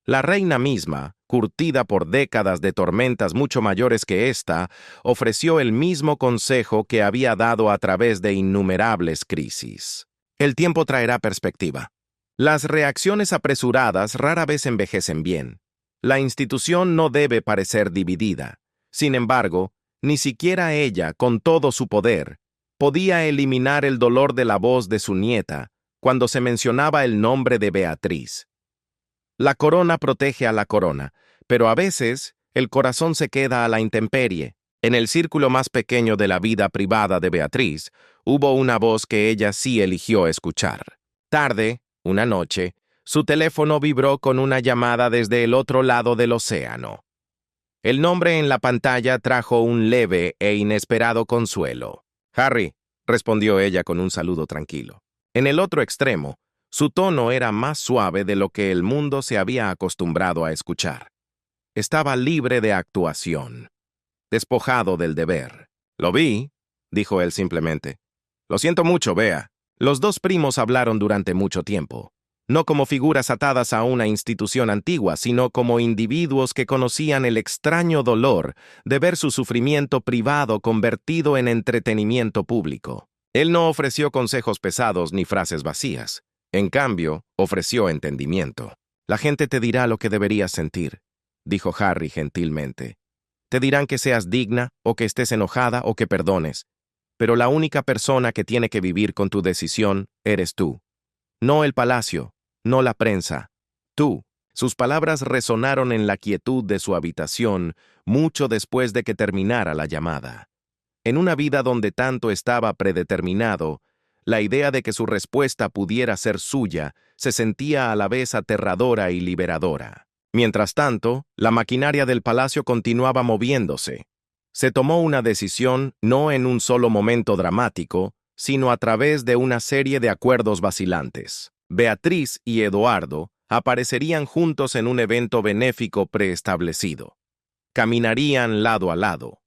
La reina misma, curtida por décadas de tormentas mucho mayores que esta, ofreció el mismo consejo que había dado a través de innumerables crisis. El tiempo traerá perspectiva. Las reacciones apresuradas rara vez envejecen bien. La institución no debe parecer dividida. Sin embargo, ni siquiera ella, con todo su poder, podía eliminar el dolor de la voz de su nieta cuando se mencionaba el nombre de Beatriz. La corona protege a la corona, pero a veces el corazón se queda a la intemperie. En el círculo más pequeño de la vida privada de Beatriz, hubo una voz que ella sí eligió escuchar. Tarde, una noche, su teléfono vibró con una llamada desde el otro lado del océano. El nombre en la pantalla trajo un leve e inesperado consuelo. Harry, respondió ella con un saludo tranquilo. En el otro extremo, su tono era más suave de lo que el mundo se había acostumbrado a escuchar. Estaba libre de actuación, despojado del deber. Lo vi, dijo él simplemente. Lo siento mucho, Bea. Los dos primos hablaron durante mucho tiempo. No como figuras atadas a una institución antigua, sino como individuos que conocían el extraño dolor de ver su sufrimiento privado convertido en entretenimiento público. Él no ofreció consejos pesados ni frases vacías. En cambio, ofreció entendimiento. La gente te dirá lo que deberías sentir, dijo Harry gentilmente. Te dirán que seas digna, o que estés enojada, o que perdones. Pero la única persona que tiene que vivir con tu decisión eres tú. No el palacio. No la prensa. Tú. Sus palabras resonaron en la quietud de su habitación mucho después de que terminara la llamada. En una vida donde tanto estaba predeterminado, la idea de que su respuesta pudiera ser suya se sentía a la vez aterradora y liberadora. Mientras tanto, la maquinaria del palacio continuaba moviéndose. Se tomó una decisión no en un solo momento dramático, sino a través de una serie de acuerdos vacilantes. Beatriz y Eduardo aparecerían juntos en un evento benéfico preestablecido. Caminarían lado a lado.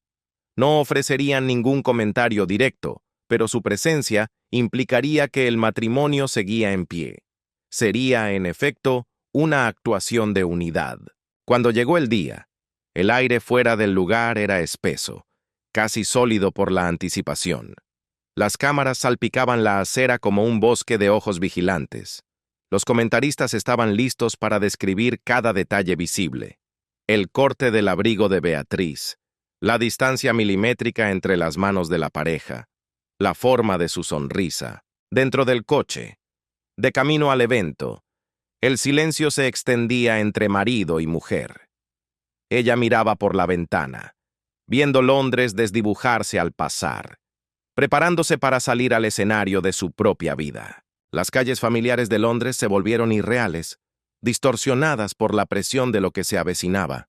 No ofrecerían ningún comentario directo, pero su presencia implicaría que el matrimonio seguía en pie. Sería, en efecto, una actuación de unidad. Cuando llegó el día, el aire fuera del lugar era espeso, casi sólido por la anticipación. Las cámaras salpicaban la acera como un bosque de ojos vigilantes. Los comentaristas estaban listos para describir cada detalle visible. El corte del abrigo de Beatriz, la distancia milimétrica entre las manos de la pareja, la forma de su sonrisa. Dentro del coche, de camino al evento, el silencio se extendía entre marido y mujer. Ella miraba por la ventana, viendo Londres desdibujarse al pasar, preparándose para salir al escenario de su propia vida. Las calles familiares de Londres se volvieron irreales, distorsionadas por la presión de lo que se avecinaba.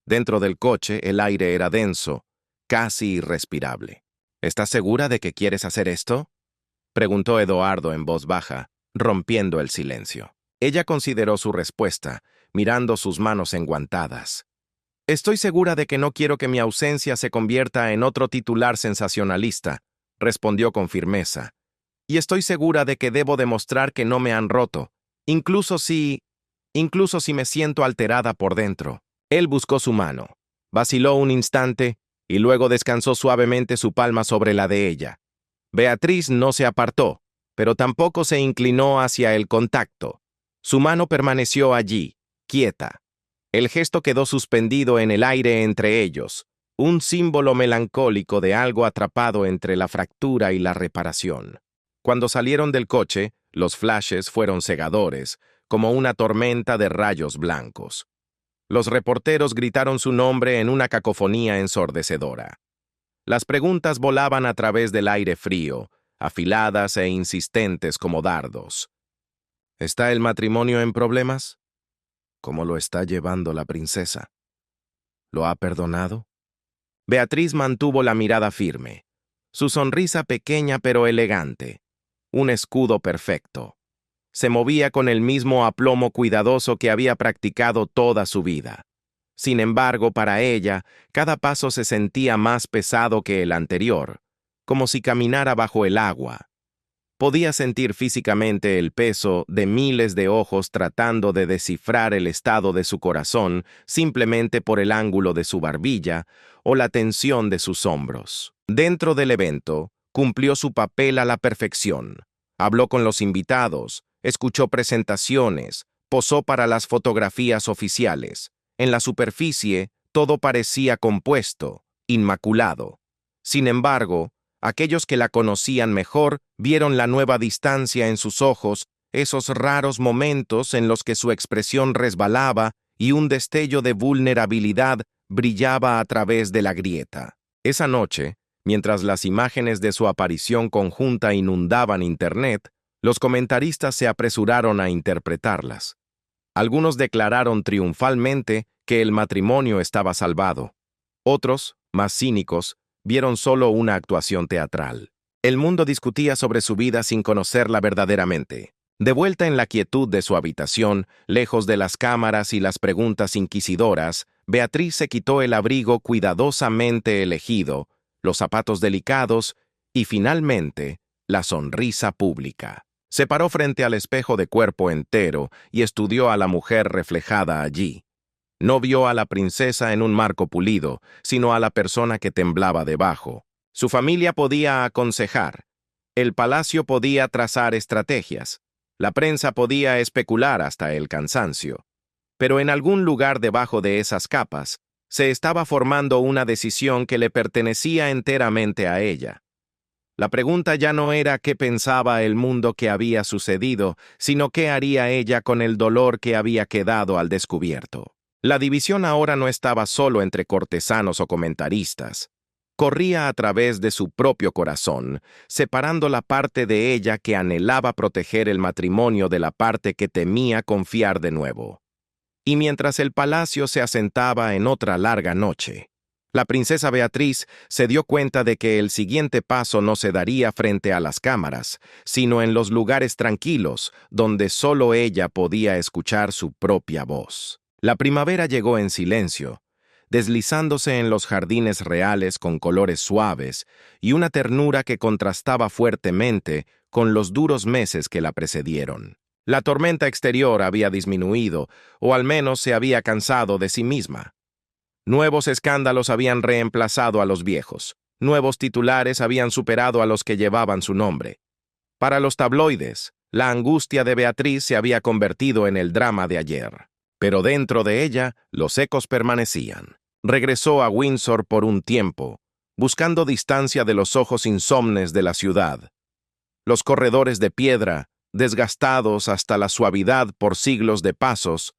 Dentro del coche el aire era denso, casi irrespirable. ¿Estás segura de que quieres hacer esto?, preguntó Eduardo en voz baja, rompiendo el silencio. Ella consideró su respuesta, mirando sus manos enguantadas. Estoy segura de que no quiero que mi ausencia se convierta en otro titular sensacionalista, respondió con firmeza. Y estoy segura de que debo demostrar que no me han roto, incluso si me siento alterada por dentro. Él buscó su mano. Vaciló un instante y luego descansó suavemente su palma sobre la de ella. Beatriz no se apartó, pero tampoco se inclinó hacia el contacto. Su mano permaneció allí, quieta. El gesto quedó suspendido en el aire entre ellos, un símbolo melancólico de algo atrapado entre la fractura y la reparación. Cuando salieron del coche, los flashes fueron cegadores, como una tormenta de rayos blancos. Los reporteros gritaron su nombre en una cacofonía ensordecedora. Las preguntas volaban a través del aire frío, afiladas e insistentes como dardos. ¿Está el matrimonio en problemas? ¿Cómo lo está llevando la princesa? ¿Lo ha perdonado? Beatriz mantuvo la mirada firme, su sonrisa pequeña pero elegante, un escudo perfecto. Se movía con el mismo aplomo cuidadoso que había practicado toda su vida. Sin embargo, para ella, cada paso se sentía más pesado que el anterior, como si caminara bajo el agua. Podía sentir físicamente el peso de miles de ojos tratando de descifrar el estado de su corazón simplemente por el ángulo de su barbilla o la tensión de sus hombros. Dentro del evento, cumplió su papel a la perfección. Habló con los invitados, escuchó presentaciones, posó para las fotografías oficiales. En la superficie, todo parecía compuesto, inmaculado. Sin embargo, aquellos que la conocían mejor vieron la nueva distancia en sus ojos, esos raros momentos en los que su expresión resbalaba y un destello de vulnerabilidad brillaba a través de la grieta. Esa noche, mientras las imágenes de su aparición conjunta inundaban Internet, los comentaristas se apresuraron a interpretarlas. Algunos declararon triunfalmente que el matrimonio estaba salvado. Otros, más cínicos, vieron solo una actuación teatral. El mundo discutía sobre su vida sin conocerla verdaderamente. De vuelta en la quietud de su habitación, lejos de las cámaras y las preguntas inquisidoras, Beatriz se quitó el abrigo cuidadosamente elegido, los zapatos delicados y, finalmente, la sonrisa pública. Se paró frente al espejo de cuerpo entero y estudió a la mujer reflejada allí. No vio a la princesa en un marco pulido, sino a la persona que temblaba debajo. Su familia podía aconsejar. El palacio podía trazar estrategias. La prensa podía especular hasta el cansancio. Pero en algún lugar debajo de esas capas, se estaba formando una decisión que le pertenecía enteramente a ella. La pregunta ya no era qué pensaba el mundo que había sucedido, sino qué haría ella con el dolor que había quedado al descubierto. La división ahora no estaba solo entre cortesanos o comentaristas. Corría a través de su propio corazón, separando la parte de ella que anhelaba proteger el matrimonio de la parte que temía confiar de nuevo. Y mientras el palacio se asentaba en otra larga noche, la princesa Beatriz se dio cuenta de que el siguiente paso no se daría frente a las cámaras, sino en los lugares tranquilos, donde solo ella podía escuchar su propia voz. La primavera llegó en silencio, deslizándose en los jardines reales con colores suaves y una ternura que contrastaba fuertemente con los duros meses que la precedieron. La tormenta exterior había disminuido, o al menos se había cansado de sí misma. Nuevos escándalos habían reemplazado a los viejos. Nuevos titulares habían superado a los que llevaban su nombre. Para los tabloides, la angustia de Beatriz se había convertido en el drama de ayer. Pero dentro de ella, los ecos permanecían. Regresó a Windsor por un tiempo, buscando distancia de los ojos insomnes de la ciudad. Los corredores de piedra, desgastados hasta la suavidad por siglos de pasos,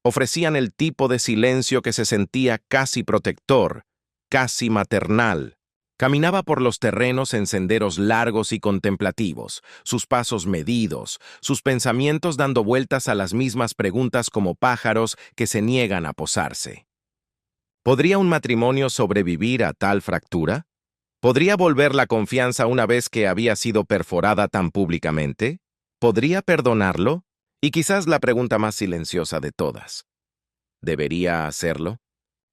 ofrecían el tipo de silencio que se sentía casi protector, casi maternal. Caminaba por los terrenos en senderos largos y contemplativos, sus pasos medidos, sus pensamientos dando vueltas a las mismas preguntas como pájaros que se niegan a posarse. ¿Podría un matrimonio sobrevivir a tal fractura? ¿Podría volver la confianza una vez que había sido perforada tan públicamente? ¿Podría perdonarlo? Y quizás la pregunta más silenciosa de todas. ¿Debería hacerlo?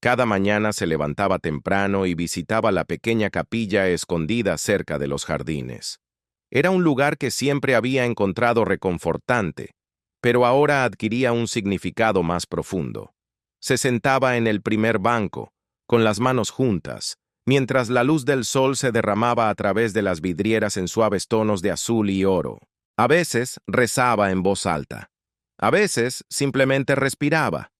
Cada mañana se levantaba temprano y visitaba la pequeña capilla escondida cerca de los jardines. Era un lugar que siempre había encontrado reconfortante, pero ahora adquiría un significado más profundo. Se sentaba en el primer banco, con las manos juntas, mientras la luz del sol se derramaba a través de las vidrieras en suaves tonos de azul y oro. A veces rezaba en voz alta. A veces simplemente respiraba.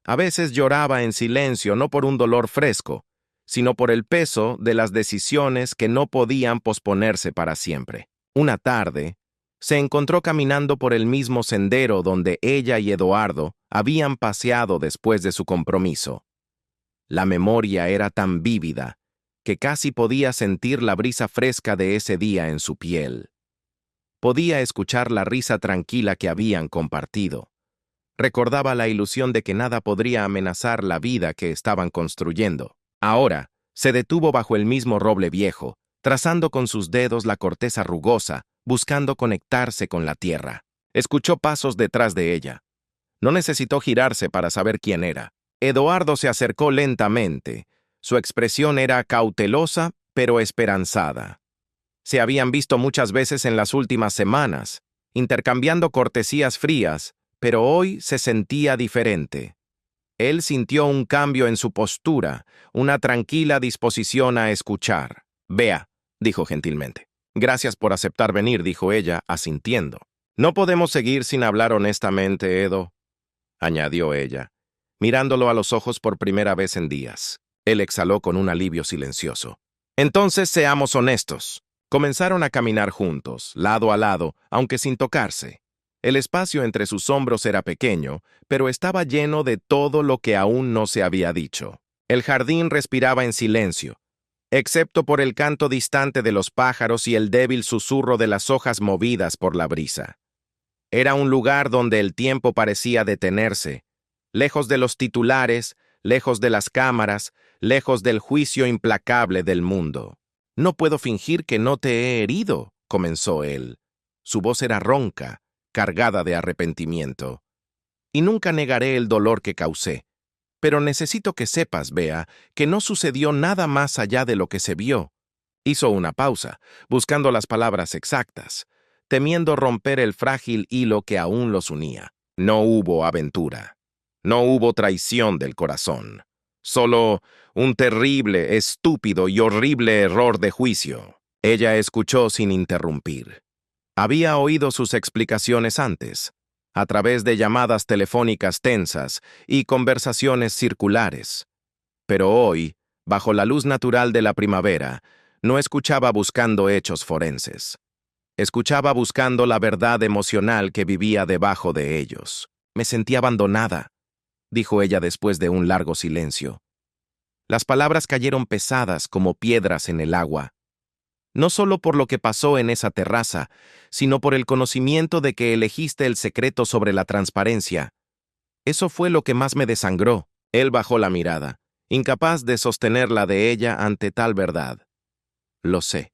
A veces lloraba en silencio, no por un dolor fresco, sino por el peso de las decisiones que no podían posponerse para siempre. Una tarde, se encontró caminando por el mismo sendero donde ella y Eduardo habían paseado después de su compromiso. La memoria era tan vívida que casi podía sentir la brisa fresca de ese día en su piel. Podía escuchar la risa tranquila que habían compartido. Recordaba la ilusión de que nada podría amenazar la vida que estaban construyendo. Ahora, se detuvo bajo el mismo roble viejo, trazando con sus dedos la corteza rugosa, buscando conectarse con la tierra. Escuchó pasos detrás de ella. No necesitó girarse para saber quién era. Eduardo se acercó lentamente. Su expresión era cautelosa, pero esperanzada. Se habían visto muchas veces en las últimas semanas, intercambiando cortesías frías, pero hoy se sentía diferente. Él sintió un cambio en su postura, una tranquila disposición a escuchar. «Vea», dijo gentilmente. «Gracias por aceptar venir», dijo ella, asintiendo. «No podemos seguir sin hablar honestamente, Edo», añadió ella, mirándolo a los ojos por primera vez en días. Él exhaló con un alivio silencioso. «Entonces seamos honestos». Comenzaron a caminar juntos, lado a lado, aunque sin tocarse. El espacio entre sus hombros era pequeño, pero estaba lleno de todo lo que aún no se había dicho. El jardín respiraba en silencio, excepto por el canto distante de los pájaros y el débil susurro de las hojas movidas por la brisa. Era un lugar donde el tiempo parecía detenerse, lejos de los titulares, lejos de las cámaras, lejos del juicio implacable del mundo. «No puedo fingir que no te he herido», comenzó él. Su voz era ronca, cargada de arrepentimiento. «Y nunca negaré el dolor que causé. Pero necesito que sepas, Bea, que no sucedió nada más allá de lo que se vio». Hizo una pausa, buscando las palabras exactas, temiendo romper el frágil hilo que aún los unía. No hubo aventura. No hubo traición del corazón. Solo un terrible, estúpido y horrible error de juicio. Ella escuchó sin interrumpir. Había oído sus explicaciones antes, a través de llamadas telefónicas tensas y conversaciones circulares. Pero hoy, bajo la luz natural de la primavera, no escuchaba buscando hechos forenses. Escuchaba buscando la verdad emocional que vivía debajo de ellos. «Me sentí abandonada», dijo ella después de un largo silencio. Las palabras cayeron pesadas como piedras en el agua. No solo por lo que pasó en esa terraza, sino por el conocimiento de que elegiste el secreto sobre la transparencia. Eso fue lo que más me desangró. Él bajó la mirada, incapaz de sostener la de ella ante tal verdad. «Lo sé.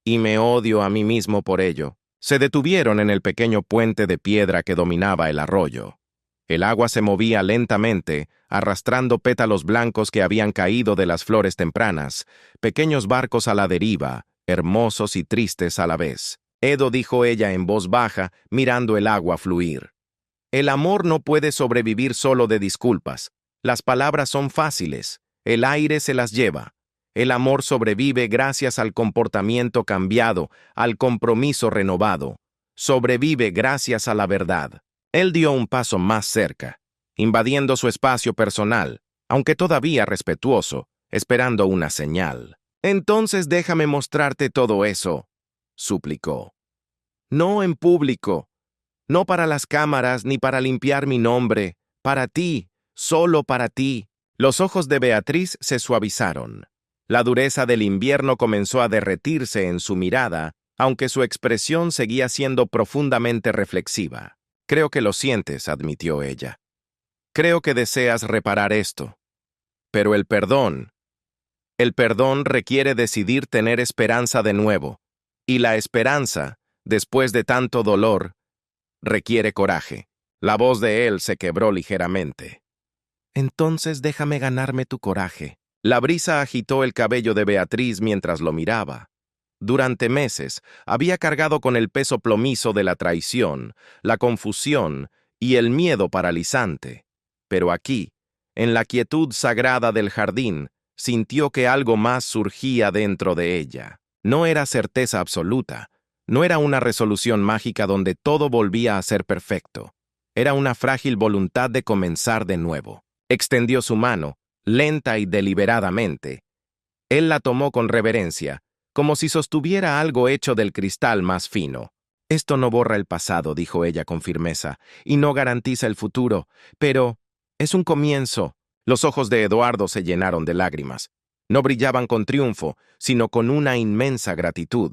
Y me odio a mí mismo por ello». Se detuvieron en el pequeño puente de piedra que dominaba el arroyo. El agua se movía lentamente, arrastrando pétalos blancos que habían caído de las flores tempranas, pequeños barcos a la deriva, hermosos y tristes a la vez. «Edo», dijo ella en voz baja, mirando el agua fluir. «El amor no puede sobrevivir solo de disculpas. Las palabras son fáciles, el aire se las lleva. El amor sobrevive gracias al comportamiento cambiado, al compromiso renovado. Sobrevive gracias a la verdad». Él dio un paso más cerca, invadiendo su espacio personal, aunque todavía respetuoso, esperando una señal. «Entonces déjame mostrarte todo eso», suplicó. «No en público, no para las cámaras ni para limpiar mi nombre, para ti, solo para ti». Los ojos de Beatriz se suavizaron. La dureza del invierno comenzó a derretirse en su mirada, aunque su expresión seguía siendo profundamente reflexiva. «Creo que lo sientes», admitió ella. «Creo que deseas reparar esto. Pero el perdón requiere decidir tener esperanza de nuevo. Y la esperanza, después de tanto dolor, requiere coraje». La voz de él se quebró ligeramente. «Entonces déjame ganarme tu coraje». La brisa agitó el cabello de Beatriz mientras lo miraba. Durante meses había cargado con el peso plomizo de la traición, la confusión y el miedo paralizante. Pero aquí, en la quietud sagrada del jardín, sintió que algo más surgía dentro de ella. No era certeza absoluta, no era una resolución mágica donde todo volvía a ser perfecto. Era una frágil voluntad de comenzar de nuevo. Extendió su mano, lenta y deliberadamente. Él la tomó con reverencia, como si sostuviera algo hecho del cristal más fino. Esto no borra el pasado, dijo ella con firmeza, y no garantiza el futuro, pero es un comienzo. Los ojos de Eduardo se llenaron de lágrimas. No brillaban con triunfo, sino con una inmensa gratitud.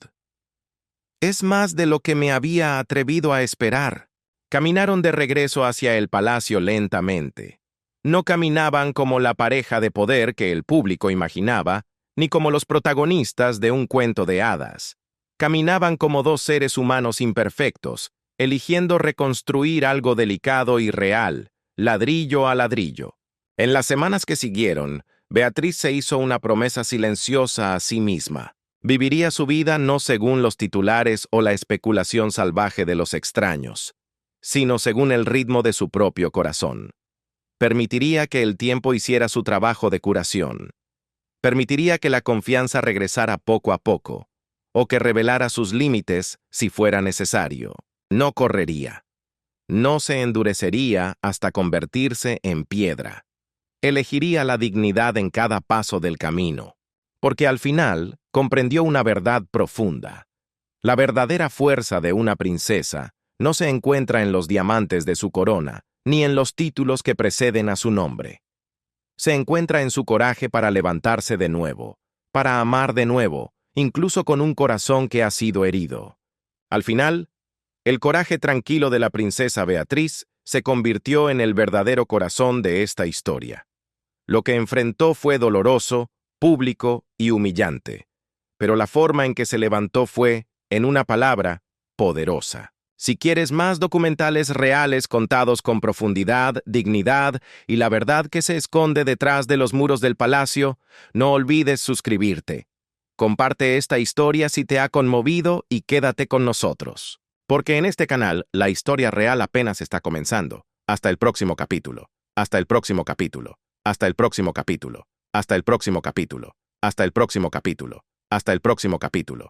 Es más de lo que me había atrevido a esperar. Caminaron de regreso hacia el palacio lentamente. No caminaban como la pareja de poder que el público imaginaba, ni como los protagonistas de un cuento de hadas. Caminaban como dos seres humanos imperfectos, eligiendo reconstruir algo delicado y real, ladrillo a ladrillo. En las semanas que siguieron, Beatriz se hizo una promesa silenciosa a sí misma. Viviría su vida no según los titulares o la especulación salvaje de los extraños, sino según el ritmo de su propio corazón. Permitiría que el tiempo hiciera su trabajo de curación. Permitiría que la confianza regresara poco a poco, o que revelara sus límites si fuera necesario. No correría. No se endurecería hasta convertirse en piedra. Elegiría la dignidad en cada paso del camino, porque al final comprendió una verdad profunda. La verdadera fuerza de una princesa no se encuentra en los diamantes de su corona, ni en los títulos que preceden a su nombre. Se encuentra en su coraje para levantarse de nuevo, para amar de nuevo, incluso con un corazón que ha sido herido. Al final, el coraje tranquilo de la princesa Beatriz se convirtió en el verdadero corazón de esta historia. Lo que enfrentó fue doloroso, público y humillante, pero la forma en que se levantó fue, en una palabra, poderosa. Si quieres más documentales reales contados con profundidad, dignidad y la verdad que se esconde detrás de los muros del palacio, no olvides suscribirte. Comparte esta historia si te ha conmovido y quédate con nosotros. Porque en este canal, la historia real apenas está comenzando. Hasta el próximo capítulo. Hasta el próximo capítulo. Hasta el próximo capítulo. Hasta el próximo capítulo. Hasta el próximo capítulo. Hasta el próximo capítulo.